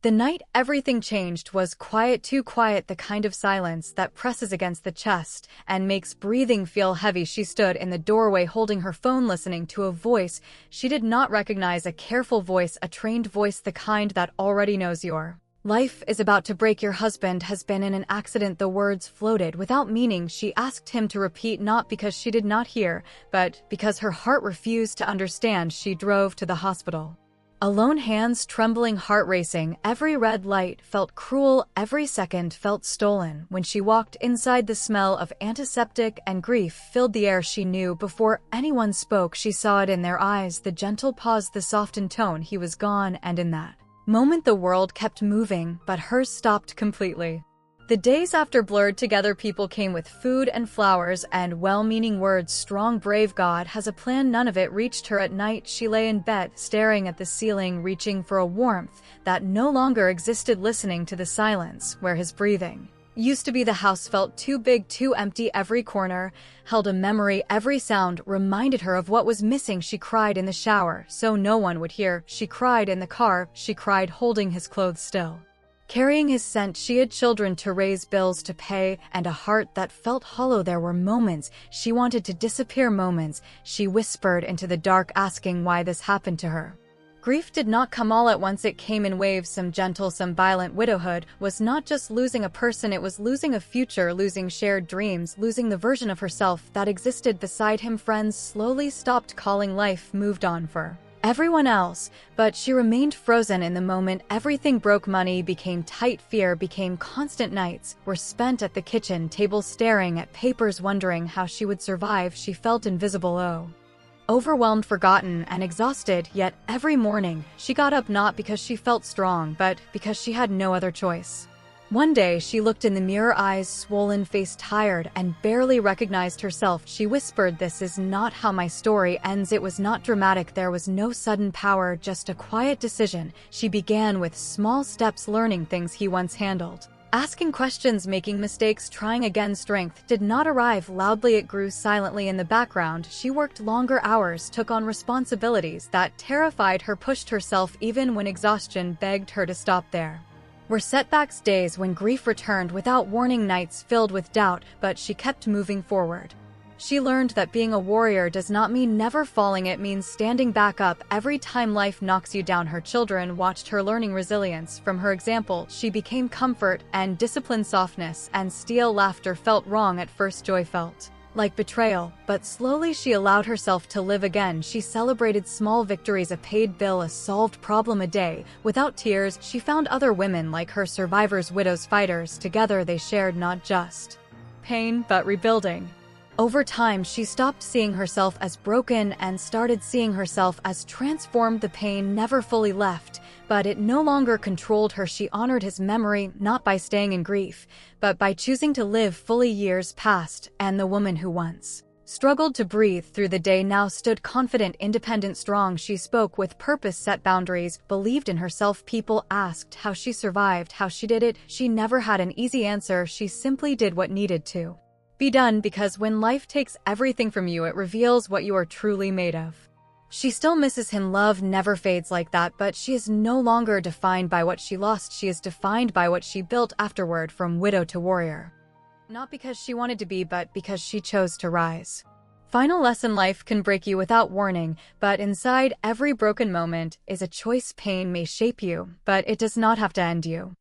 The night everything changed was quiet, too quiet, the kind of silence that presses against the chest and makes breathing feel heavy. She stood in the doorway holding her phone, listening to a voice she did not recognize, a careful voice, a trained voice, the kind that already knows your life is about to break. Your husband has been in an accident. The words floated without meaning. She asked him to repeat, not because she did not hear, but because her heart refused to understand. She drove to the hospital. Alone, hands trembling, heart racing, every red light felt cruel, every second felt stolen. When she walked inside, the smell of antiseptic and grief filled the air. She knew before anyone spoke. She saw it in their eyes, the gentle pause, the softened tone. He was gone, and in that moment the world kept moving, but hers stopped completely. The days after blurred together. People came with food and flowers and well-meaning words. Strong, brave, God has a plan. None of it reached her. At night, she lay in bed, staring at the ceiling, reaching for a warmth that no longer existed, listening to the silence where his breathing used to be. The house felt too big, too empty. Every corner held a memory. Every sound reminded her of what was missing. She cried in the shower so no one would hear. She cried in the car. She cried holding his clothes still, carrying his scent. She had children to raise, bills to pay, and a heart that felt hollow. There were moments she wanted to disappear, moments she whispered into the dark, asking why this happened to her. Grief did not come all at once. It came in waves, some gentle, some violent. Widowhood was not just losing a person, it was losing a future, losing shared dreams, losing the version of herself that existed beside him. Friends slowly stopped calling. Life moved on for everyone else, but she remained frozen in the moment. Everything broke. Money became tight. Fear became constant. Nights were spent at the kitchen table staring at papers, wondering how she would survive. She felt invisible, overwhelmed, forgotten, and exhausted. Yet every morning she got up, not because she felt strong, but because she had no other choice. One day she looked in the mirror, eyes swollen, face tired, and barely recognized herself. She whispered, "This is not how my story ends." It was not dramatic. There was no sudden power, just a quiet decision. She began with small steps, learning things he once handled, asking questions, making mistakes, trying again. Strength did not arrive loudly, it grew silently in the background. She worked longer hours, took on responsibilities that terrified her, pushed herself even when exhaustion begged her to stop. There were setbacks, days when grief returned without warning, nights filled with doubt, but she kept moving forward. She learned that being a warrior does not mean never falling, it means standing back up every time life knocks you down. Her children watched her, learning resilience from her example. She became comfort and discipline, softness and steel. Laughter felt wrong at first, joy felt like betrayal, but slowly she allowed herself to live again. She celebrated small victories, a paid bill, a solved problem a day. Without tears, she found other women like her, survivors, widows, fighters. Together they shared not just pain, but rebuilding. Over time, she stopped seeing herself as broken and started seeing herself as transformed. The pain never fully left, but it no longer controlled her. She honored his memory, not by staying in grief, but by choosing to live fully. Years passed, and the woman who once struggled to breathe through the day now stood confident, independent, strong. She spoke with purpose, set boundaries, believed in herself. People asked how she survived, how she did it. She never had an easy answer. She simply did what needed to be done, because when life takes everything from you, it reveals what you are truly made of. She still misses him. Love never fades like that, but she is no longer defined by what she lost. She is defined by what she built afterward, from widow to warrior. Not because she wanted to be, but because she chose to rise. Final lesson: life can break you without warning, but inside every broken moment is a choice. Pain may shape you, but it does not have to end you.